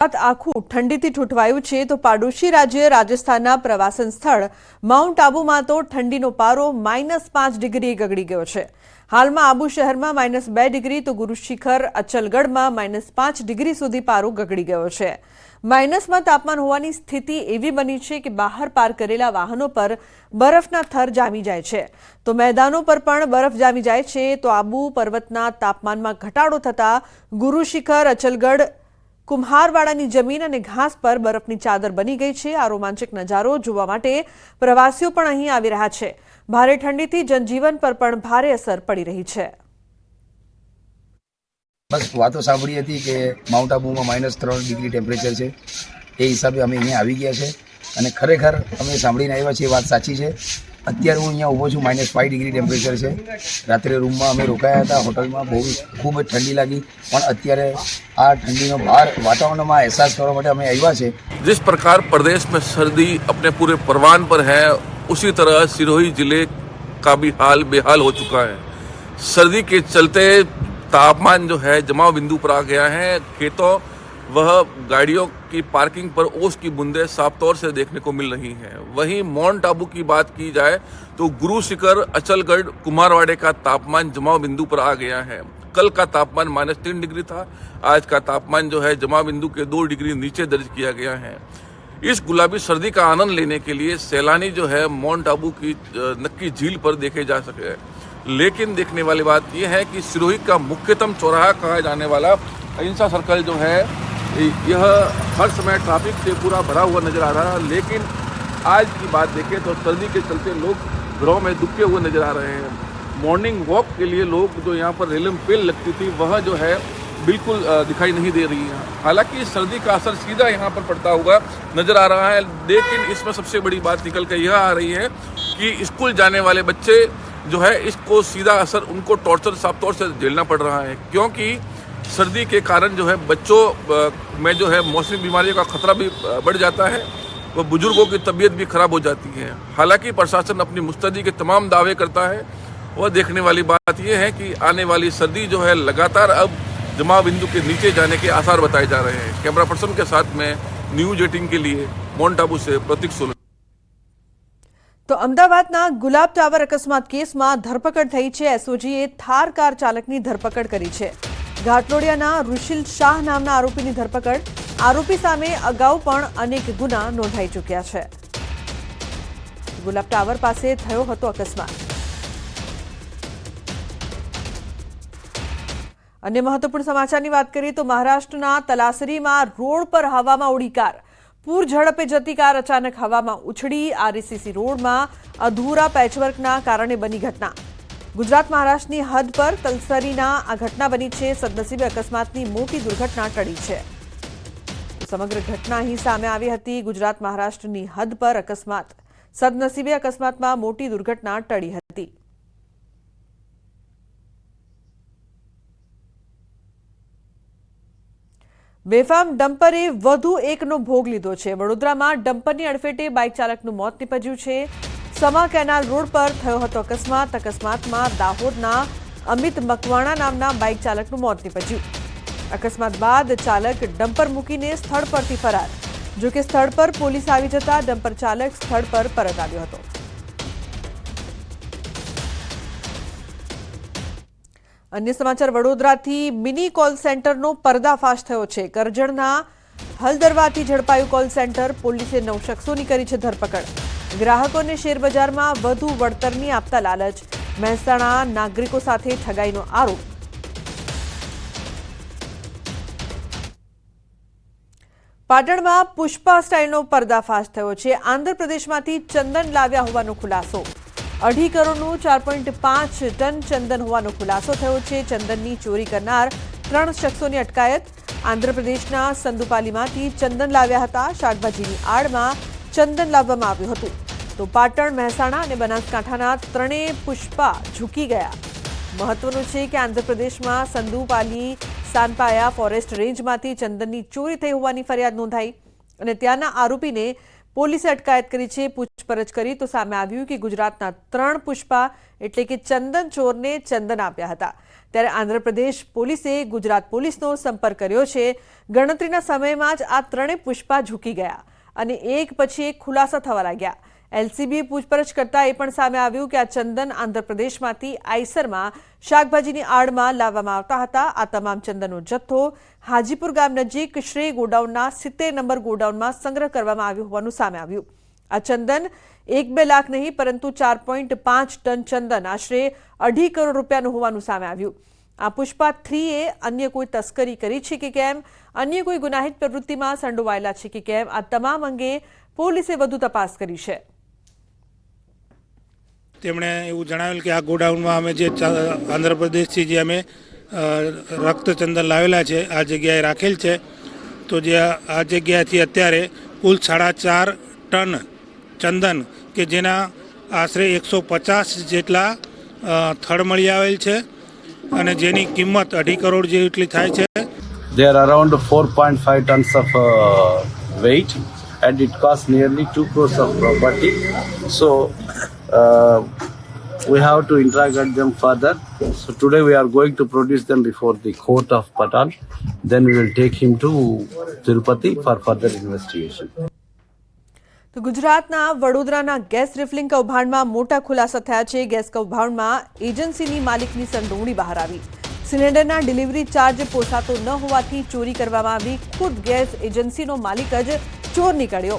આખું ઠંડીથી ઠૂંઠવાયું છે તો પાડોશી રાજ્ય રાજસ્થાનના પ્રવાસન સ્થળ માઉન્ટ આબુમાં તો ઠંડીનો પારો -5 ડિગ્રી ગગડી ગયો છે। હાલમાં આબુ શહેરમાં -2 ડિગ્રી તો ગુરુ શિખર અચલગઢમાં -5 ડિગ્રી સુધી પારો ગગડી ગયો છે। માઇનસમાં તાપમાન હોવાની સ્થિતિ એવી બની છે કે બહાર પાર્ક કરેલા વાહનો પર બરફના થર જામી જાય છે તો મેદાનો પર પણ બરફ જામી જાય છે તો આબુ પર્વતના તાપમાનમાં ઘટાડો થતા ગુરુ શિખર અચલગઢ કુમ્હારવાડાની જમીન અને ઘાસ પર બરફની ચાદર બની ગઈ છે। આ રોમાંચક નજારો જોવા માટે પ્રવાસીઓ પણ અહીં આવી રહ્યા છે। ભારે ઠંડીથી જનજીવન પર પણ ભારે અસર પડી રહી છે। બસ વાતો સાંભળી હતી કે માઉન્ટ આબુમાં -3 ડિગ્રી ટેમ્પરેચર છે, એ હિસાબે અમે અહીંયા આવી ગયા છે અને ખરેખર અમે સાંભળીને આવ્યા છીએ, વાત સાચી છે। અત્યારે હું અહીંયા ઊભો છું, -5 ડિગ્રી ટેમ્પરેચર છે। રાત્રે રૂમમાં અમે રોકાયા હતા હોટલમાં, ખૂબ જ ઠંડી લાગી, પણ અત્યારે આ ઠંડીનો બહાર વાતાવરણમાં અહેસાસ કરવા માટે અમે આવ્યા છે। जिस प्रकार प्रदेश में सर्दी अपने पूरे परवान पर है, उसी तरह सिरोही जिले का भी हाल बेहाल हो चुका है। सर्दी के चलते तापमान जो है जमाव बिंदु पर आ गया है। खेतों वह गाड़ियों की पार्किंग पर ओस की बूंदें साफ तौर से देखने को मिल रही हैं। वहीं माउंट आबू की बात की जाए तो गुरु शिखर अचलगढ़ कुम्हारवाड़े का तापमान जमाव बिंदु पर आ गया है। कल का तापमान -3 डिग्री था, आज का तापमान जो है जमाव बिंदु के 2 डिग्री नीचे दर्ज किया गया है। इस गुलाबी सर्दी का आनंद लेने के लिए सैलानी जो है माउंट आबू की नक्की झील पर देखे जा सके। लेकिन देखने वाली बात यह है कि सिरोही का मुख्यतम चौराहा कहा जाने वाला अहिंसा सर्कल जो है यह हर समय ट्रैफिक से पूरा भरा हुआ नजर आ रहा है। लेकिन आज की बात देखें तो सर्दी के चलते लोग घरों में दुबके हुए नजर आ रहे हैं। मॉर्निंग वॉक के लिए लोग जो यहाँ पर रेलम पेल लगती थी वह जो है बिल्कुल दिखाई नहीं दे रही है। हालांकि सर्दी का असर सीधा यहाँ पर पड़ता हुआ नजर आ रहा है, लेकिन इसमें सबसे बड़ी बात निकल कर यह आ रही है कि स्कूल जाने वाले बच्चे जो है इसको सीधा असर उनको टॉर्चर साफ तौर से झेलना पड़ रहा है, क्योंकि सर्दी के कारण जो है बच्चों में जो है मौसमी बीमारियों का खतरा भी बढ़ जाता है, वह बुजुर्गों की तबीयत भी खराब हो जाती है। हालांकि प्रशासन अपनी मुस्तैदी के तमाम दावे करता है। वह देखने वाली बात यह है कि आने वाली सर्दी जो है लगातार अब जमाव बिंदु के नीचे जाने के आसार बताए जा रहे हैं। कैमरा पर्सन के साथ में न्यूज 18 के लिए माउंट आबू से प्रतीक सोलंकी। તો અમદાવાદના ગુલાબ ટાવર અકસ્માત કેસમાં ધરપકડ થઈ છે। એસઓજીએ થાર કાર ચાલકની ધરપકડ કરી છે। ઘાટલોડિયાના ઋષિલ શાહ નામના આરોપીની ધરપકડ। આરોપી સામે અગાઉ પણ અનેક ગુના નોંધાઈ ચૂક્યા છે। ગુલાબ ટાવર પાસે થયો હતો અકસ્માત। अन्य महत्वपूर्ण समाचारनी बात करिए तो महाराष्ट्रना तलासरीमां रोड पर हवामां उड़ी कार। पूर झड़पे जती कार अचानक हवामां उछળી। आरसीसी रोडमां अधूरा पेचवर्कना कारणे बनी घटना। गुजरात महाराष्ट्रनी हद पर तलसरीना आ घटना बनी छे। सदनसीबे अकस्मातनी मोटी दुर्घटना टળી छे। समग्र घटना અહીં સામે આવી હતી। गुजरात महाराष्ट्रनी हद पर अकस्मात। सदनसीबे अकस्मातमां मोटी दुर्घटना टળી હતી। बेफाम डम्परे વધુ એકનો ભોગ લીધો છે। વડોદરામાં ડમ્પરની અડફેટે બાઇક ચાલકનું મોત નીપજ્યું છે। સમા કેનાલ રોડ પર થયો હતો અકસ્માત। અકસ્માતમાં દાહોદના અમિત મકવાણા નામના બાઇક ચાલકનું મોત નીપજ્યું। અકસ્માત બાદ ચાલક ડમ્પર મૂકીને સ્થળ પરથી ફરાર। જો કે સ્થળ પર પોલીસ આવી જતા ડમ્પર ચાલક સ્થળ પર પરત આવ્યો હતો। अन्य समाचार वडोदराथी मिनी कॉल सेंटरनो पर्दाफाश थयो छे। करजणना हलदरवाथी झड़पायुं कॉल सेंटर। पोलीसे 9 शख्सोनी करी छे धरपकड़। ग्राहकोने शेरबजारमां वधु वळतरनी आपता लालच। મહેસાણા નાગરિકો સાથે ઠગાઈનો આરોપ। પાટણમાં પુષ્પા સ્ટાઇલનો પર્દાફાશ થયો છે। આંધ્રપ્રદેશમાંથી ચંદન લાવ્યા હોવાનો ખુલાસો। 2.5 કરોડનું 4.5 ટન ચંદન હોવાનો ખુલાસો થયો છે। ચંદનની ચોરી કરનાર 3 શખ્સોની અટકાયત। આંધ્રપ્રદેશના સંદુપાલીમાંથી ચંદન લાવ્યા હતા। શાકભાજીની આડમાં ચંદન લાવવામાં આવ્યું હતું તો પાટણ, મહેસાણા અને બનાસકાંઠાના ત્રણેય પુષ્પા ઝૂકી ગયા। મહત્વનું છે કે આંધ્રપ્રદેશમાં સંદુપાલી સાનપાયા ફોરેસ્ટ રેન્જમાંથી ચંદનની ચોરી થઈ હોવાની ફરિયાદ નોંધાઈ અને ત્યાંના આરોપીને પોલીસે અટકાયત કરી છે। પૂછપરછ કરી તો સામે આવ્યું કે ગુજરાતના 3 પુષ્પા એટલે કે ચંદન ચોરને ચંદન આપ્યા હતા। ત્યારે આંધ્રપ્રદેશ પોલીસે ગુજરાત પોલીસનો સંપર્ક કર્યો છે. ગણતરીના સમયમાં જ આ ત્રણેય પુષ્પા ઝૂકી ગયા અને એક પછી એક ખુલાસા થવા લાગ્યા. એલસીબીએ પૂછપરછ કરતા એ પણ સામે આવ્યું કે આ ચંદન આંધ્રપ્રદેશમાંથી આઈસરમાં શાકભાજીની આડમાં લાવવામાં આવતા હતા. આ તમામ ચંદનનો જથ્થો હાજીપુર ગામ નજીક શ્રેય ગોડાઉનના 70 નંબર ગોડાઉનમાં સંગ્રહ કરવામાં આવ્યો હોવાનું સામે આવ્યું. આ ચંદન 1-2 લાખ નહીં પરંતુ 4.5 ટન ચંદન આશરે 2.5 કરોડ રૂપિયાનું હોવાનું સામે આવ્યું. આ પુષ્પા 3એ અન્ય કોઈ તસ્કરી કરી છે કે કેમ, અન્ય કોઈ ગુનાહિત પ્રવૃત્તિમાં સંડોવાયેલા છે કે કેમ, આ તમામ અંગે પોલીસે વધુ તપાસ કરી છે. તેમણે એવું જણાવેલ કે આ ગોડાઉનમાં અમે જે આંધ્રપ્રદેશથી જે અમે રક્તચંદન લાવેલા છે આ જગ્યાએ રાખેલ છે. તો જે આ જગ્યાથી અત્યારે કુલ 4.5 ટન ચંદન કે જેના આશરે 150 જેટલા થડ મળી આવેલ છે અને જેની કિંમત 2.5 કરોડ જેટલી થાય છે. They are around 4.5 tons of weight and it costs nearly 2 crores of property. So we have to interrogate them further. So today we are going to produce them before the court of Patan. Then we will take him to Tirupati for further investigation. તો ગુજરાતના વડોદરાના gas refilling કૌભાંડમાં મોટા ખુલાસા થયા છે. Gas કૌભાંડમાં એજન્સીની માલિકની સંડોવણી બહાર આવી. સિલિન્ડરના ડિલિવરી ચાર્જ પોસાતો ન હોવાથી ચોરી કરવામાં આવી. ખુદ ગેસ એજન્સીનો માલિક જ ચોર નીકળ્યો.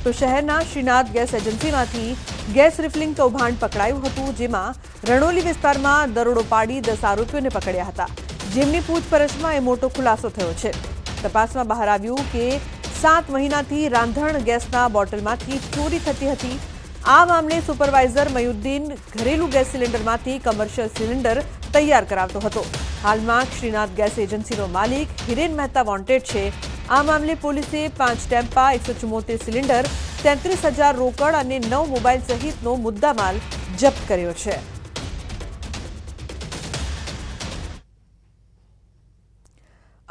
તો શહેરના શ્રીનાથ ગેસ એજન્સીમાંથી ગેસ રિફિલિંગ કૌભાંડ પકડાયું હતું, જેમાં રણોલી વિસ્તારમાં દરોડો પાડી 10 આરોપીઓને પકડ્યા હતા, જેમની પૂછપરછમાં એ મોટો ખુલાસો થયો છે. તપાસમાં બહાર આવ્યું કે 7 મહિનાથી રાંધણ ગેસના બોટલમાંથી ચોરી થતી હતી. આ મામલે સુપરવાઇઝર મયુદ્દીન ઘરેલું ગેસ સિલિન્ડરમાંથી કમર્શિયલ સિલિન્ડર તૈયાર કરાવતો હતો. હાલમાં શ્રીનાથ ગેસ એજન્સીનો માલિક હિરેન મહેતા વોન્ટેડ છે. આ મામલે પોલીસે 5 ટેમ્પા, 174 સિલિન્ડર, 33,000 રોકડ અને 9 મોબાઈલ સહિતનો મુદ્દામાલ જપ્ત કર્યો છે.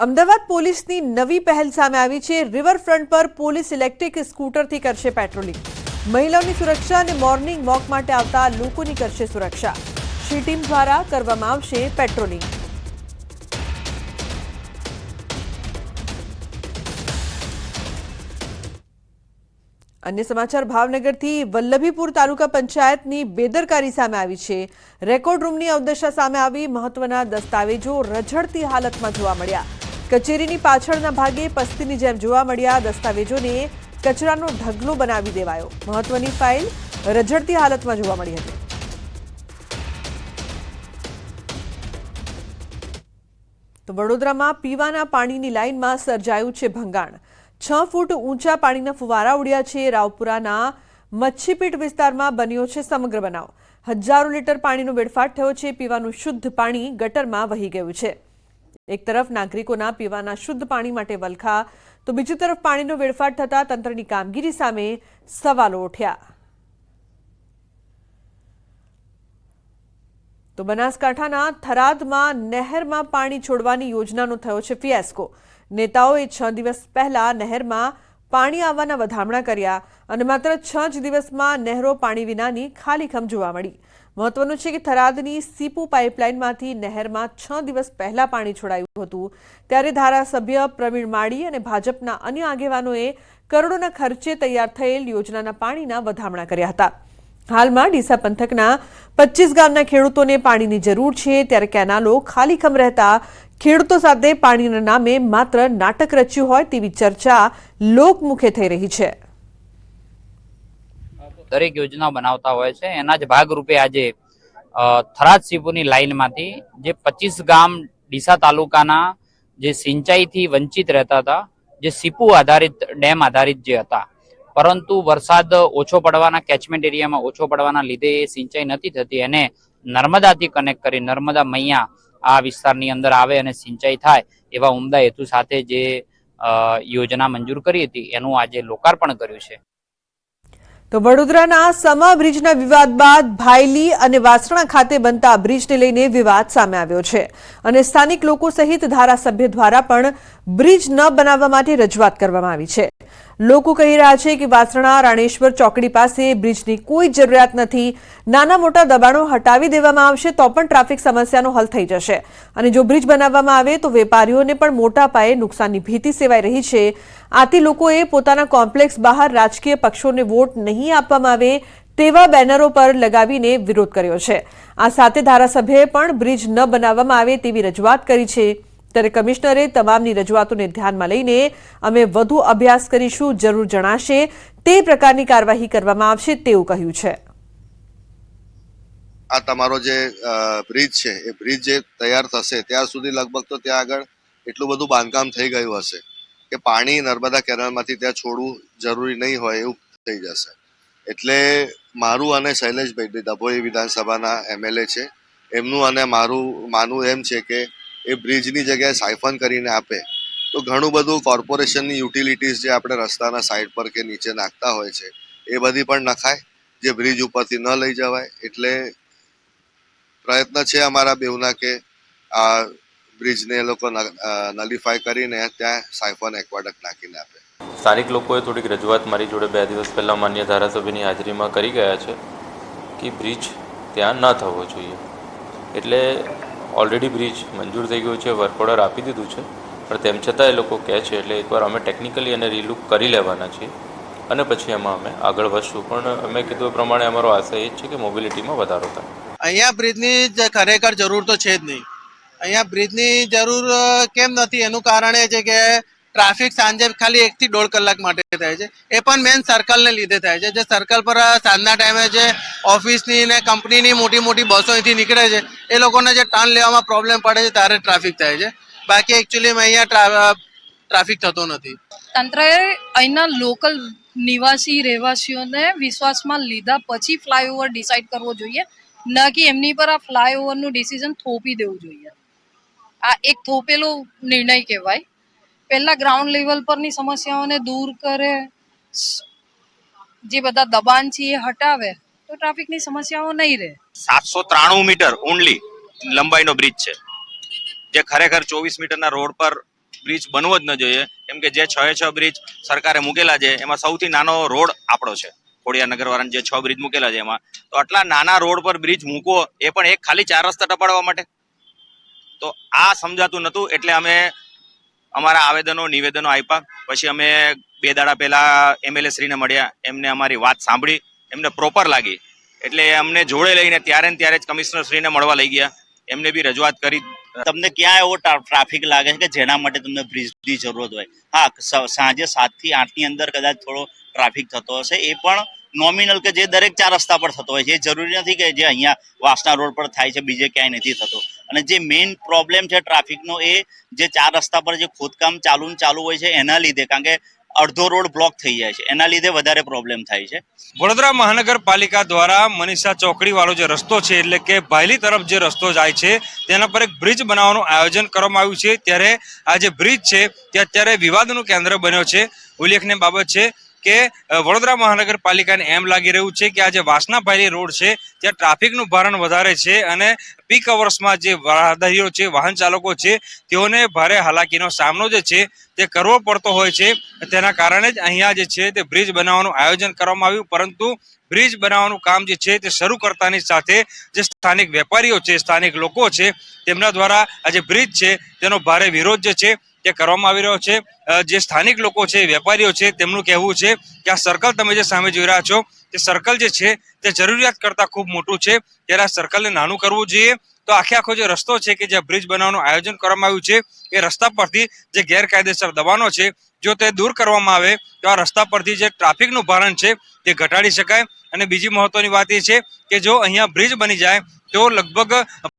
અમદાવાદ પોલીસની નવી પહેલ સામે આવી છે. રિવરફ્રન્ટ પર પોલીસ ઇલેક્ટ્રિક સ્કૂટરથી કરશે પેટ્રોલિંગ. મહિલાઓની સુરક્ષા અને મોર્નિંગ વોક માટે આવતા લોકોની કરશે સુરક્ષા. શ્રી ટીમ દ્વારા કરવામાં આવશે પેટ્રોલિંગ. અન્ય સમાચાર ભાવનગરથી વલ્લભીપુર તાલુકા પંચાયતની બેદરકારી સામે આવી છે. રેકોર્ડ રૂમની અવદશા સામે આવી. મહત્વના દસ્તાવેજો રઝળતી હાલતમાં જોવા મળ્યા. કચેરીની પાછળના ભાગે પસ્તીની જેમ જોવા મળ્યા. દસ્તાવેજોને કચરાનો ઢગલો બનાવી દેવાયો. મહત્વની ફાઇલ રઝળતી હાલતમાં જોવા મળી હતી. તો વડોદરામાં પીવાના પાણીની લાઇનમાં સર્જાયું છે ભંગાણ. 6 ફૂટ ઊંચા પાણીના ફુવારા ઉડ્યા છે. રાવપુરાના મચ્છીપીટ વિસ્તારમાં બન્યો છે સમગ્ર બનાવ. હજારો લીટર પાણીનો વેડફાટ થયો છે. પીવાનું શુદ્ધ પાણી ગટરમાં વહી ગયું છે. એક તરફ નાગરિકોના પીવાના શુદ્ધ પાણી માટે વલખા, તો બીજી તરફ પાણીનો વેડફાટ થતા તંત્રની કામગીરી સામે સવાલો ઉઠ્યા. તો બનાસકાંઠાના થરાદમાં નહેરમાં પાણી છોડવાની યોજનાનો થયો છે ફિયાસ્કો. નેતાઓએ 6 દિવસ પહેલા નહેરમાં પાણી આવવાના વધામણા કર્યા અને માત્ર 6 જ દિવસમાં નહેરો પાણી વિનાની ખાલીખમ જોવા મળી. મહત્વનું છે કે થરાદની સીપુ પાઇપલાઇનમાંથી નહેરમાં 6 દિવસ પહેલા પાણી છોડાયું હતું. ત્યારે ધારાસભ્ય પ્રવીણ માળી અને ભાજપના અન્ય આગેવાનોએ કરોડોના ખર્ચે તૈયાર થયેલ યોજનાના પાણીના વધામણા કર્યા હતા. હાલમાં ડીસા પંથકના 25 ગામના ખેડૂતોને પાણીની જરૂર છે. ત્યારે કેનાલો ખાલીખમ રહેતા ખેડૂતો સાથે પાણીના નામે માત્ર નાટક રચ્યું હોય તેવી ચર્ચા લોકમુખે થઈ રહી છે. દરેક યોજના બનાવતા હોય છે. એના જ ભાગરૂપે આજે થરાદ સીપુની લાઇનમાંથી જે 25 ગામ ડીસા તાલુકાના જે સિંચાઈથી વંચિત રહેતા હતા, જે સીપુ આધારિત ડેમ આધારિત જે હતા, પરંતુ વરસાદ ઓછો પડવાના કેચમેન્ટ એરિયામાં ઓછો પડવાના લીધે એ સિંચાઈ નથી થતી. એને નર્મદાથી કનેક્ટ કરી નર્મદા મૈયા આ વિસ્તારની અંદર આવે અને સિંચાઈ થાય એવા ઉમદા હેતુ સાથે જે યોજના મંજૂર કરી હતી એનું આજે લોકાર્પણ કર્યું છે. તો વડોદરાના સમા બ્રિજના વિવાદ બાદ ભાયલી અને વાસણા ખાતે બનતા બ્રિજને લઈને વિવાદ સામે આવ્યો છે અને સ્થાનિક લોકો સહિત ધારાસભ્ય દ્વારા પણ બ્રિજ ન બનાવવા માટે રજૂઆત કરવામાં આવી છે. લોકો કહી રહ્યા છે કે વાસણા રાણેશ્વર ચોકડી પાસે બ્રિજની કોઈ જરૂરિયાત નથી. નાના મોટા દબાણો હટાવી દેવામાં આવશે તો પણ ટ્રાફિક સમસ્યાનો હલ થઈ જશે અને જો બ્રિજ બનાવવામાં આવે તો વેપારીઓને પણ મોટા પાયે નુકસાનની ભીતિ સેવાઈ રહી છે। આથી લોકોએ પોતાના કોમ્પ્લેક્સ બહાર રાજકીય પક્ષોને વોટ નહીં આપવામાં આવે તેવા બેનરો પર લગાવીને વિરોધ કર્યો છે। આ સાથે ધારાસભ્યએ પણ બ્રિજ ન બનાવવામાં આવે તેવી રજૂઆત કરી છે। ત્યારે કમિશનરે તમામની રજૂઆતોને ધ્યાનમાં લઈને અમે વધુ અભ્યાસ કરીશું, જરૂર જણાશે તે પ્રકારની કાર્યવાહી કરવામાં આવશે તેવું કહ્યું છે। આ તમારો જે બ્રિજ છે એ બ્રિજ જે તૈયાર થશે ત્યાં સુધી લગભગ તો ત્યાં આગળ એટલું બધું બાંધકામ થઈ ગયું હશે કે પાણી નર્મદા કેનાલમાંથી ત્યાં છોડવું જરૂરી નહીં હોય એવું થઈ જશે। એટલે મારું અને શૈલેષભાઈ ડભોઈ વિધાનસભાના MLA છે, એમનું અને મારું માનવું એમ છે કે એ બ્રિજની જગ્યાએ સાયફન કરીને આપે તો ઘણું બધું કોર્પોરેશનની યુટિલિટીઝ જે આપણે રસ્તાના સાઈડ પર કે નીચે નાખતા હોય છે એ બધી પણ નખાય, જે બ્રિજ ઉપરથી ન લઈ જવાય। એટલે પ્રયત્ન છે અમારા બેઉના કે આ બ્રિજને એ લોકો નલિફાય કરીને ત્યાં સાયફન એક્વાડક્ટ નાખીને આપે। સ્થાનિક લોકોએ થોડીક રજૂઆત મારી જોડે 2 દિવસ પહેલાં માન્ય ધારાસભ્યની હાજરીમાં કરી ગયા છે કે બ્રિજ ત્યાં ન થવો જોઈએ। એટલે ઓલરેડી બ્રિજ મંજૂર થઈ ગયું છે, વર્ક ઓર્ડર આપી દીધું છે, પણ તેમ છતાં એ લોકો કહે છે એટલે એકવાર અમે ટેકનિકલી એને રીલુક કરી લેવાના છીએ અને પછી એમાં અમે આગળ વધશું। પણ અમે કીધું એ પ્રમાણે અમારો આશય એ જ છે કે મોબિલિટીમાં વધારો થાય। અહીંયા બ્રિજની ખરેખર જરૂર તો છે જ નહીં। અહીંયા બ્રિજની જરૂર કેમ નથી એનું કારણ એ છે કે ટ્રાફિક સાંજે ખાલી 1 થી 1.5 કલાક માટે થાય છે, એ પણ મેન સર્કલને લીધે થાય છે। જે સર્કલ પર સાંજના ટાઈમે જે ઓફિસની ને કંપનીની મોટી મોટી બસો અહીંથી નીકળે છે એ લોકોને જે ટર્ન લેવામાં પ્રોબ્લેમ પડે છે ત્યારે ટ્રાફિક થાય છે, બાકી એકચ્યુઅલીમાં અહીંયા ટ્રાફિક થતો નથી। તંત્રએ અહીંના લોકલ નિવાસી રહેવાસીઓને વિશ્વાસમાં લીધા પછી ફ્લાયઓવર ડિસાઇડ કરવો જોઈએ, ન કે એમની પર આ ફ્લાયઓવરનું ડિસિઝન થોપી દેવું જોઈએ। આ એક થોપેલો નિર્ણય કહેવાય। પહેલા ગ્રાઉન્ડ લેવલ પરની સમસ્યાઓને દૂર કરે, જે બધા દબાણ છે એ હટાવે તો ટ્રાફિકની સમસ્યાઓ નહીં રહે। 793 મીટર ઓનલી લંબાઈનો બ્રિજ છે, જે ખરેખર 24 મીટરના રોડ પર બ્રિજ બનવો જ ન જોઈએ, કેમ કે જે 6 બ્રિજ સરકારે મૂકેલા છે એમાં સૌથી નાનો રોડ આપણો છે। ખોડિયારનગર વાળાને જે 6 બ્રિજ મૂકેલા છે એમાં તો આટલા નાના રોડ પર બ્રિજ મૂકો એ પણ એક ખાલી 4 રસ્તા ટપાડવા માટે, તો આ સમજાતું નહોતું। એટલે અમે અમારા આવેદનો નિવેદનો આપ્યા, પછી અમે 2 દાડા પહેલા MLA શ્રીને મળ્યા, એમને અમારી વાત સાંભળી, એમને પ્રોપર લાગી એટલે અમને જોડે લઈને ત્યારે ને ત્યારે જ કમિશનર શ્રીને મળવા લઈ ગયા, એમને બી રજૂઆત કરી। તમને ક્યાં એવો ટ્રાફિક લાગે છે કે જેના માટે તમને બ્રિજની જરૂરત હોય? હા, સાંજે 7 થી 8 ની અંદર કદાચ થોડો ટ્રાફિક થતો હશે, એ પણ નોમિનલ કે જે દરેક 4 રસ્તા પર થતો હોય છે। એ જરૂરી નથી કે જે અહીંયા વાસણા રોડ પર થાય છે બીજે ક્યાંય નથી થતો। અને જે મેઇન પ્રોબ્લેમ છે ટ્રાફિકનો એ જે 4 રસ્તા પર જે ખોદકામ ચાલુ હોય છે એના લીધે, કારણ કે અડધો રોડ બ્લોક થઈ જાય છે, એના લીધે વધારે પ્રોબ્લેમ થાય છે। વડોદરા મહાનગરપાલિકા દ્વારા મનીષા ચોકડી વાળો જે રસ્તો છે એટલે કે ભાયલી તરફ જે રસ્તો જાય છે તેના પર એક બ્રિજ બનાવવાનું આયોજન કરવામાં આવ્યું છે। ત્યારે આ જે બ્રિજ છે તે અત્યારે વિવાદનું કેન્દ્ર બન્યો છે। ઉલ્લેખનીય બાબત છે કે વડોદરા મહાનગરપાલિકાને એમ લાગી રહ્યું છે કે આ જે વાસણા ભાયલી રોડ છે ત્યાં ટ્રાફિકનું ભારણ વધારે છે અને પીક અવર્સમાં જે રાહદારીઓ છે, વાહન ચાલકો છે, તેઓને ભારે હાલાકીનો સામનો જે છે તે કરવો પડતો હોય છે। તેના કારણે જ અહીંયા જે છે તે બ્રિજ બનાવવાનું આયોજન કરવામાં આવ્યું, પરંતુ બ્રિજ બનાવવાનું કામ જે છે તે શરૂ કરતાની સાથે જે સ્થાનિક વેપારીઓ છે, સ્થાનિક લોકો છે, તેમના દ્વારા આ જે બ્રિજ છે તેનો ભારે વિરોધ જે છે તે કરવામાં આવી રહ્યો છે। જે સ્થાનિક લોકો છે, વેપારીઓ છે, તેમનું કહેવું છે કે આ સર્કલ તમે જે સામે જોઈ રહ્યા છો તે સર્કલ જે છે તે જરૂરિયાત કરતાં ખૂબ મોટું છે, ત્યારે આ સર્કલને નાનું કરવું જોઈએ। તો આખો જે રસ્તો છે કે જે બ્રિજ બનાવવાનું આયોજન કરવામાં આવ્યું છે એ રસ્તા પરથી જે ગેરકાયદેસર દબાણો છે જો તે દૂર કરવામાં આવે તો આ રસ્તા પરથી જે ટ્રાફિકનું ભારણ છે તે ઘટાડી શકાય। અને બીજી મહત્વની વાત એ છે કે જો અહીંયા બ્રિજ બની જાય તો લગભગ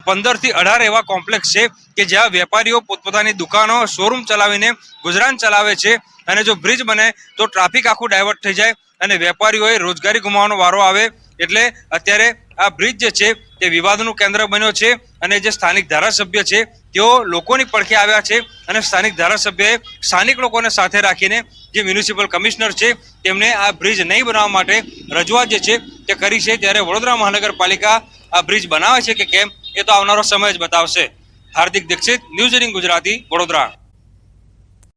15 થી 18 એવા કોમ્પ્લેક્સ છે કે જ્યાં વેપારીઓ પોતપોતાની દુકાનો, શોરૂમ ચલાવીને ગુજરાન ચલાવે છે, અને જો બ્રિજ બને તો ટ્રાફિક આખું ડાયવર્ટ થઈ જાય અને વેપારીઓએ રોજગારી ગુમાવવાનો વારો આવે। એટલે અત્યારે આ બ્રિજ જે છે તે વિવાદનું કેન્દ્ર બન્યો છે અને જે સ્થાનિક ધારાસભ્ય છે તેઓ લોકોની પડખે આવ્યા છે અને સ્થાનિક ધારાસભ્યએ સ્થાનિક લોકોને સાથે રાખીને જે મ્યુનિસિપલ કમિશનર છે તેમને આ બ્રિજ નહીં બનાવવા માટે રજૂઆત જે છે તે કરી છે। ત્યારે વડોદરા મહાનગરપાલિકા આ બ્રિજ બનાવે છે કે કેમ એ તો આવનારો સમય જ બતાવશે। હાર્દિક દીક્ષિત, ન્યૂઝ 18 ગુજરાતી, વડોદરા।